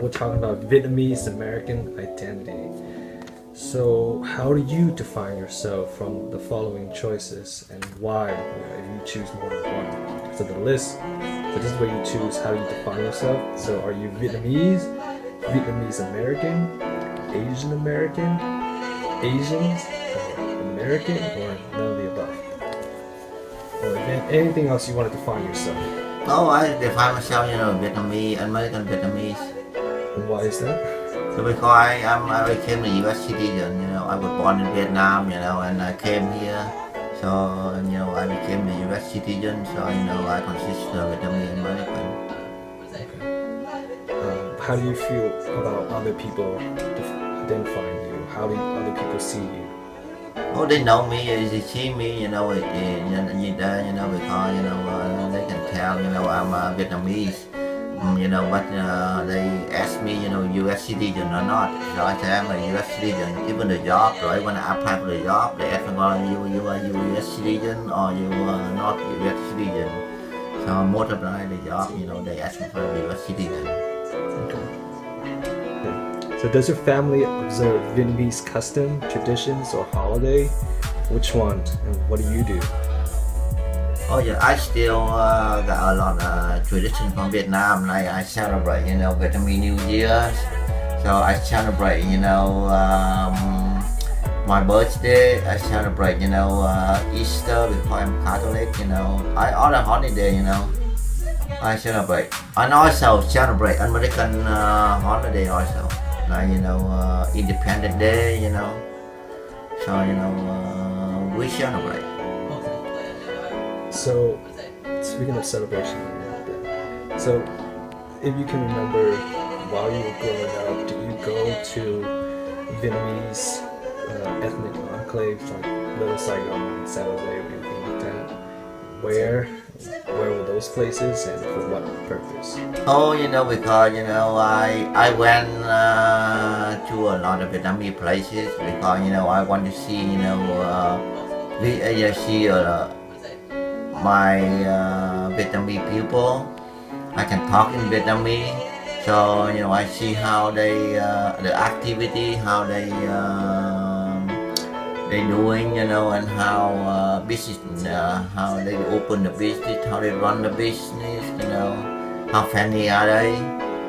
we're talking about Vietnamese American identity. So, how do you define yourself from the following choices, and why, if you choose more than one? So the list. So this is where you choose how you define yourself. So, are you Vietnamese, Vietnamese American, Asian American, Asians, or American, or none of the above? Or anything else you want to define yourself? Oh, I define myself, Vietnamese, American Vietnamese. And why is that? So because I became a U.S. citizen, I was born in Vietnam, and I came here. So, I became a U.S. citizen, so, I consist of Vietnamese American. Okay. How do you feel about other people identifying you? How do other people see you? Oh, they know me, they see me, because, they can tell, I'm Vietnamese. But they ask me, U.S. citizen or not. So I say I'm a U.S. citizen. Given the job, right? When I apply for the job, they ask me, well, you are U.S. citizen or you are not U.S. citizen. So most of the job, they ask me for a U.S. citizen. Okay. So does your family observe Vietnamese custom, traditions, or holiday? Which one, and what do you do? Oh yeah, I still got a lot of tradition from Vietnam. Like I celebrate, Vietnamese New Year. So I celebrate, my birthday. I celebrate, Easter because I'm Catholic. All the holiday, I celebrate. And also celebrate American holiday also, like Independence Day. So we celebrate. So, speaking of celebration, so if you can remember while you were growing up, did you go to Vietnamese ethnic enclaves like Little Saigon, San Jose, or anything like that? Where were those places, and for what purpose? Oh, because I went to a lot of Vietnamese places because I want to see my Vietnamese people. I can talk in Vietnamese, so I see how they the activity, how they doing, and how business, how they open the business, how they run the business, how friendly are they.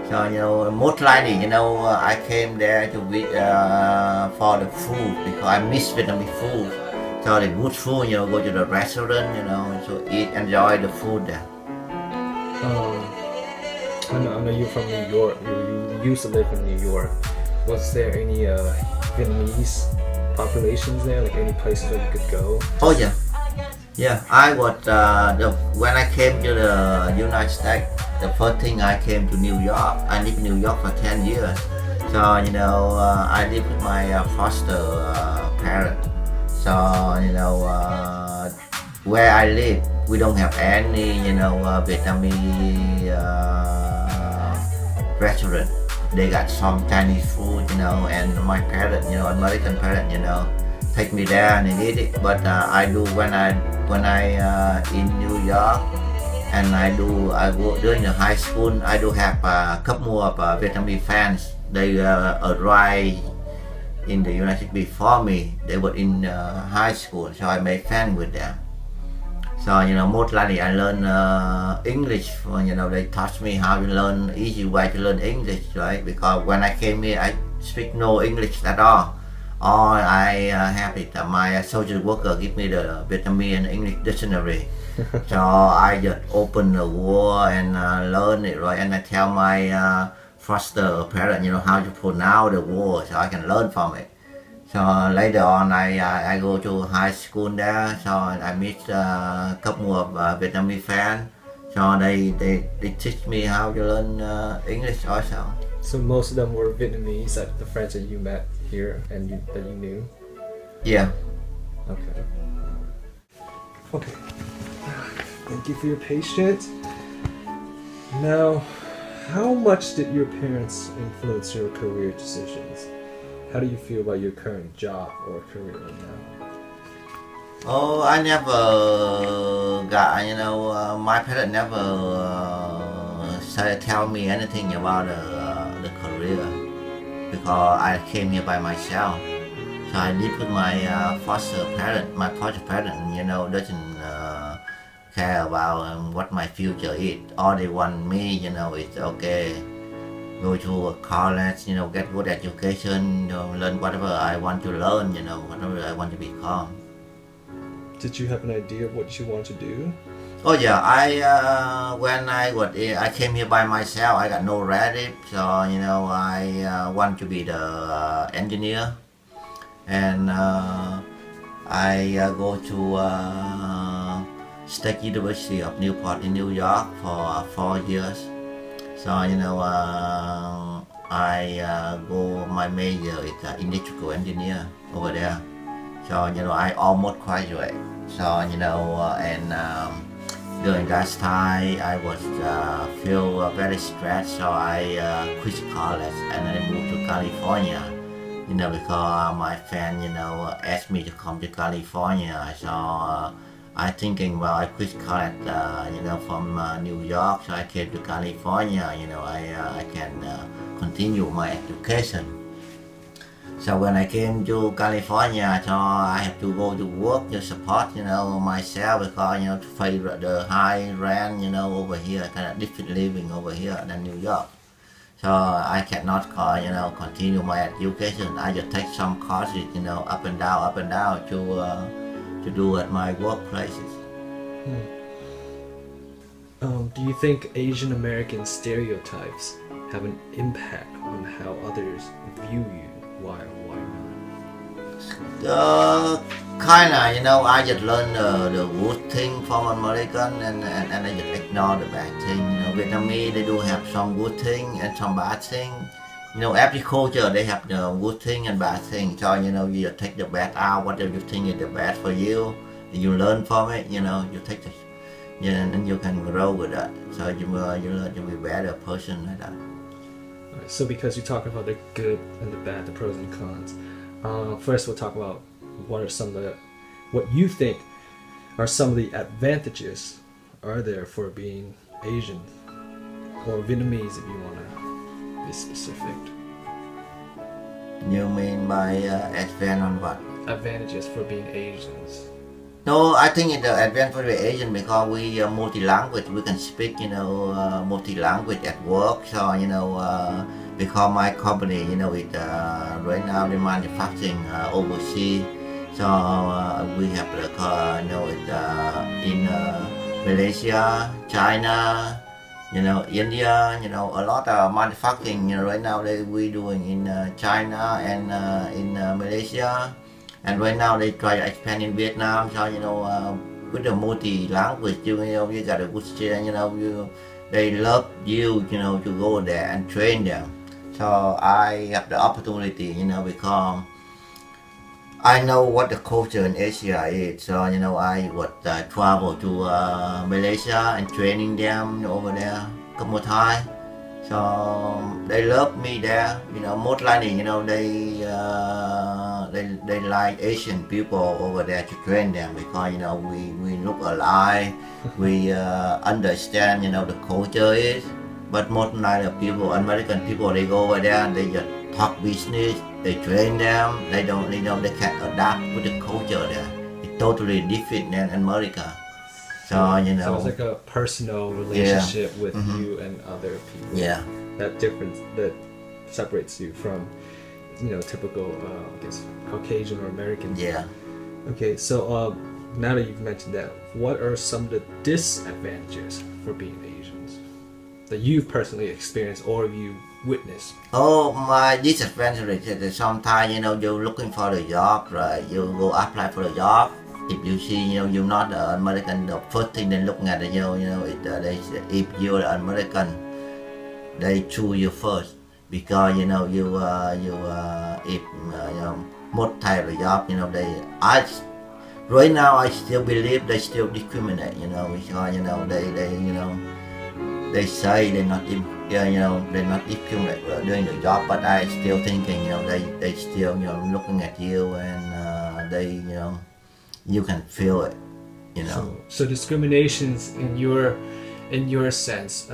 So most likely, I came there to for the food because I miss Vietnamese food. So the good food, go to the restaurant, so eat, enjoy the food there. I know you're from New York. You used to live in New York. Was there any Vietnamese populations there? Like any places where you could go? Oh yeah, yeah. I was when I came to the United States. The first thing I came to New York. I lived in New York for 10 years. So I lived with my foster parents. So where I live, we don't have any Vietnamese restaurant. They got some Chinese food, and my parents, American parents, take me there and they eat it. But I do when I in New York, and I go during the high school. I do have a couple more of Vietnamese fans. They arrived in the United States before me. They were in high school, so I made friends with them. So most likely I learn English. They taught me how to learn easy way to learn English, right? Because when I came here, I speak no English at all. All I have is my social worker give me the Vietnamese and English dictionary. So I just open the word and learn it, right? And I tell my foster parent, how to pronounce the word, so I can learn from it. So later on, I go to high school there, so I meet a couple of Vietnamese friends. So they teach me how to learn English also. So most of them were Vietnamese, like the friends that you met here and that you knew? Yeah. Okay. Okay. Thank you for your patience. Now, how much did your parents influence your career decisions? How do you feel about your current job or career right now? Oh, I never got, my parents never tell me anything about the career. career because I came here by myself. So I live with my foster parent. My foster parent, doesn't care about what my future is. All they want me, is okay. Go to a college, get good education, learn whatever I want to learn, whatever I want to become. Did you have an idea of what you want to do? Oh yeah, when I came here by myself, I got no relative, so I want to be the engineer, and I go to State University of Newport in New York for 4 years. So I go. My major is electrical engineer over there. So I almost graduate. So and during that time I was feel very stressed. So I quit college and I moved to California. Because my friend asked me to come to California. So I thinking, well, I quit college, from New York, so I came to California. I can continue my education. So when I came to California, so I have to go to work to support, myself because to pay the high rent, over here, kind of different living over here than New York. So I cannot, continue my education. I just take some courses, up and down to do at my workplaces. Do you think Asian American stereotypes have an impact on how others view you? Why or why not? Kinda, I just learn the good thing from American and I just ignore the bad thing. Vietnamese, they do have some good thing and some bad thing. Every culture they have the good thing and bad thing. So you just take the bad out, whatever you think is the bad for you. You learn from it. You take the, and then you can grow with that. So you learn to be a better person like that. Alright, so because you talk about the good and the bad, the pros and cons. First, we'll talk about what you think are some of the advantages are there for being Asian or Vietnamese, if you want to be specific. You mean by advantage on what? Advantages for being Asians. No, I think it's the advantage for the Asian because we are multi-language. We can speak, multi-language at work. So, because my company, it right now they manufacturing overseas. So we have in Malaysia, China, India, a lot of manufacturing. Right now we doing in China and in Malaysia. And right now they try to expand in Vietnam. So with the multi-language, you got a good chance. They love you, to go there and train them. So I have the opportunity, because I know what the culture in Asia is. So I would travel to Malaysia and training them over there a couple of times. So they love me there. Most likely, they like Asian people over there to train them because we look alike. We understand the culture is. But most likely American people, they go over there and they just talk business. They train them. They can adapt with the culture there. It's totally different than America. So So it's like a personal relationship with you and other people. Yeah. That difference that separates you from, typical, Caucasian or American. Yeah. Okay, so now that you've mentioned that, what are some of the disadvantages for being Asians that you've personally experienced or you witnessed? Oh, my disadvantage is sometimes, you're looking for a job, right? You go apply for a job. If you see, you're not an American, the first thing they're looking at, if you're an American, they choose you first because if most type of job, right now I still believe they still discriminate, because they say they're not discriminate doing the job, but I still thinking, they still looking at you and they you can feel it, So discriminations in your sense.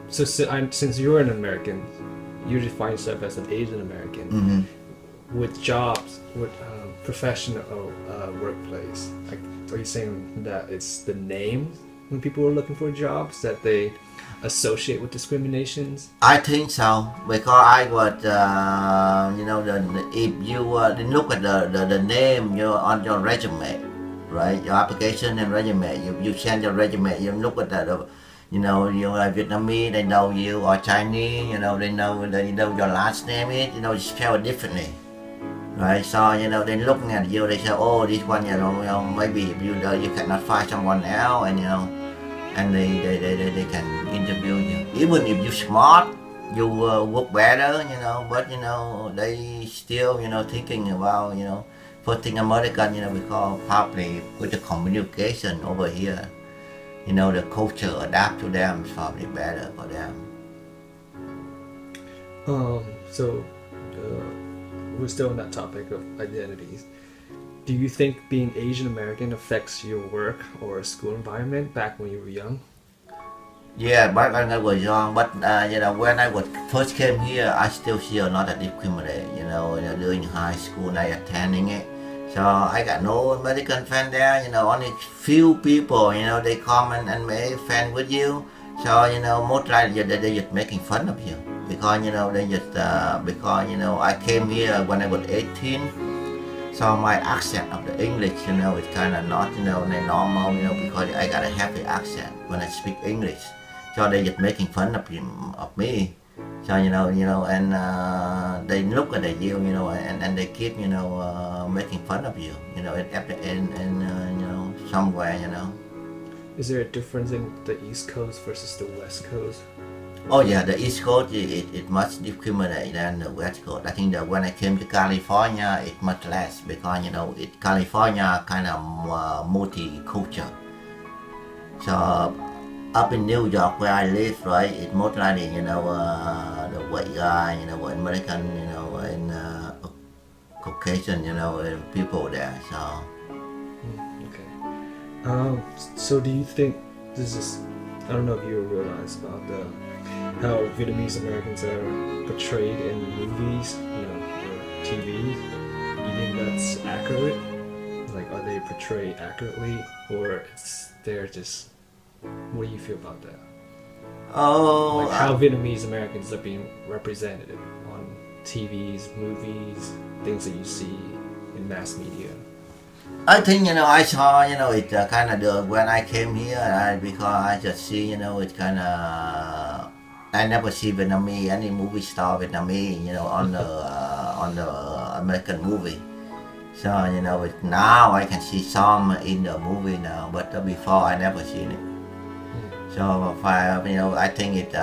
Since you're an American, you define yourself as an Asian American Mm-hmm. with jobs, with professional workplace. Like, are you saying that it's the names when people are looking for jobs that they associate with discriminations? I think so because I was, if you look at the name on your resume, right? Your application and resume. You send your resume. You look at you are Vietnamese. They know you, or Chinese. They know your last name is. It's spelled differently, right? So they looking at you. They say, oh, this one, maybe if you cannot find someone else, and they can interview you. Even if you smart, you work better, but they still thinking about first thing American, because probably with the communication over here, the culture adapt to them is probably better for them. So we're still on that topic of identities. Do you think being Asian American affects your work or school environment back when you were young? Yeah, back when I was young, but when I was first came here, I still see a lot of discrimination. During high school, I attending it, so I got no American friend there. Only few people. They come and make friend with you. So most likely they just making fun of you because they just because I came here when I was 18. So my accent of the English, it's kind of not, normal, because I got a heavy accent when I speak English. So they just making fun of me. So, and they look at you, and they keep, making fun of you, somewhere. Is there a difference in the East Coast versus the West Coast? Oh yeah, the East Coast it much discriminate than the West Coast. I think that when I came to California, it much less because California kind of multicultural. So up in New York where I live, right, it most likely the white guy, American, and Caucasian, people there. So. Okay. So do you think this is? I don't know if you realize about how Vietnamese Americans are portrayed in movies, or TV. You think that's accurate? Like, are they portrayed accurately, or they're just? What do you feel about that? Oh, like how Vietnamese Americans are being represented on TVs, movies, things that you see in mass media. I think I saw it kind of when I came here because I just see it's kind of I never see Vietnamese any movie star Vietnamese on the American movie. So now I can see some in the movie now, but before I never seen it. So I think it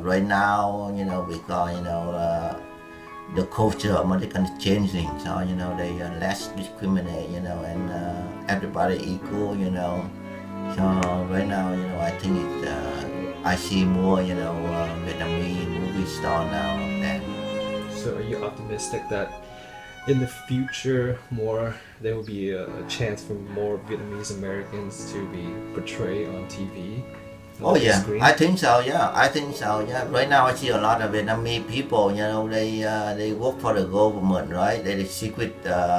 right now because the culture American is changing, so they are less discriminate, and everybody equal, So right now, I think it. I see more, Vietnamese movie star now than. So are you optimistic that in the future there will be a chance for more Vietnamese Americans to be portrayed on TV? Oh yeah, I think so. Yeah, right now I see a lot of Vietnamese people. They work for the government, right? They secret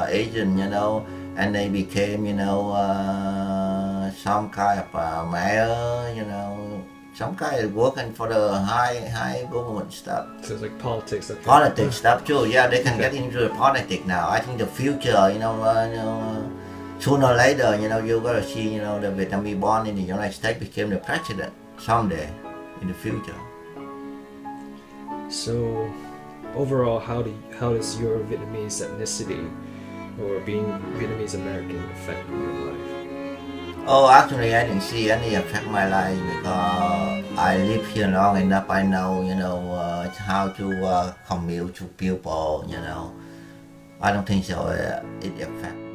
agent, and they became, some kind of mayor, some kind of working for the high government stuff. So it's like politics. Okay. Politics stuff too. Yeah, they can get into the politics now. I think the future, sooner or later, you're gonna see, the Vietnamese born in the United States became the president someday in the future. So, overall, how does your Vietnamese ethnicity or being Vietnamese American affect your life? Oh, actually, I didn't see any affect my life because I live here long enough. I know, how to commute to people. I don't think so. It affects.